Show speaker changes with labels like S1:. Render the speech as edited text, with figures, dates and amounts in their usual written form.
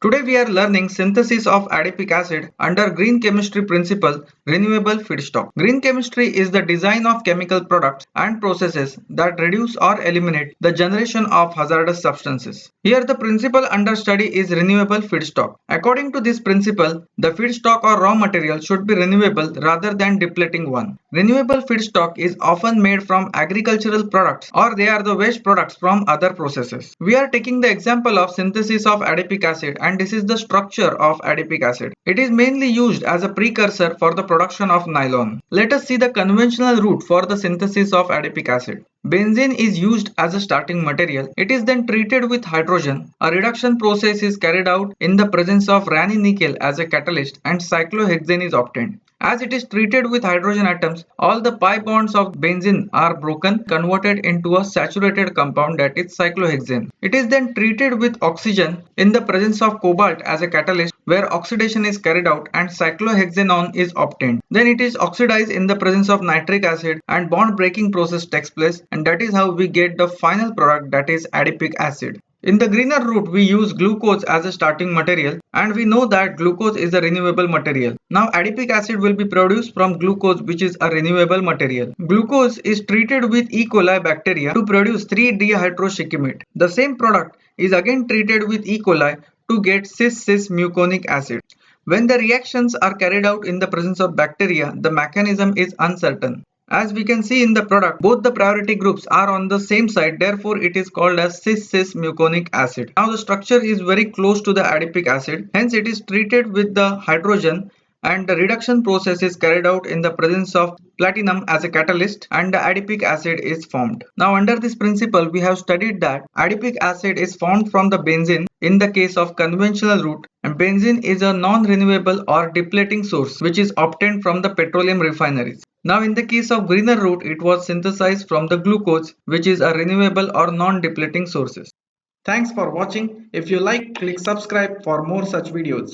S1: Today we are learning synthesis of adipic acid under green chemistry principle renewable feedstock. Green chemistry is the design of chemical products and processes that reduce or eliminate the generation of hazardous substances. Here the principle under study is renewable feedstock. According to this principle, the feedstock or raw material should be renewable rather than depleting one. Renewable feedstock is often made from agricultural products or they are the waste products from other processes. We are taking the example of synthesis of adipic acid and this is the structure of adipic acid. It is mainly used as a precursor for the production of nylon. Let us see the conventional route for the synthesis of adipic acid. Benzene is used as a starting material. It is then treated with hydrogen. A reduction process is carried out in the presence of ranitidine as a catalyst and cyclohexane is obtained. As it is treated with hydrogen atoms, all the pi bonds of benzene are broken, converted into a saturated compound that is cyclohexane. It is then treated with oxygen in the presence of cobalt as a catalyst where oxidation is carried out and cyclohexanone is obtained. Then it is oxidized in the presence of nitric acid and bond breaking process takes place and that is how we get the final product that is adipic acid. In the greener route, we use glucose as a starting material and we know that glucose is a renewable material. Now adipic acid will be produced from glucose which is a renewable material. Glucose is treated with E. coli bacteria to produce 3-dehydroshikimate. The same product is again treated with E. coli to get cis-cis-muconic acid. When the reactions are carried out in the presence of bacteria, the mechanism is uncertain. As we can see in the product, both the priority groups are on the same side, therefore it is called as cis-cis-muconic acid. Now the structure is very close to the adipic acid, hence it is treated with the hydrogen and the reduction process is carried out in the presence of platinum as a catalyst and the adipic acid is formed. Now under this principle we have studied that adipic acid is formed from the benzene in the case of conventional route and benzene is a non-renewable or depleting source which is obtained from the petroleum refineries. Now in the case of greener route it was synthesized from the glucose which is a renewable or non-depleting sources. Thanks for watching. If you like, click subscribe for more such videos.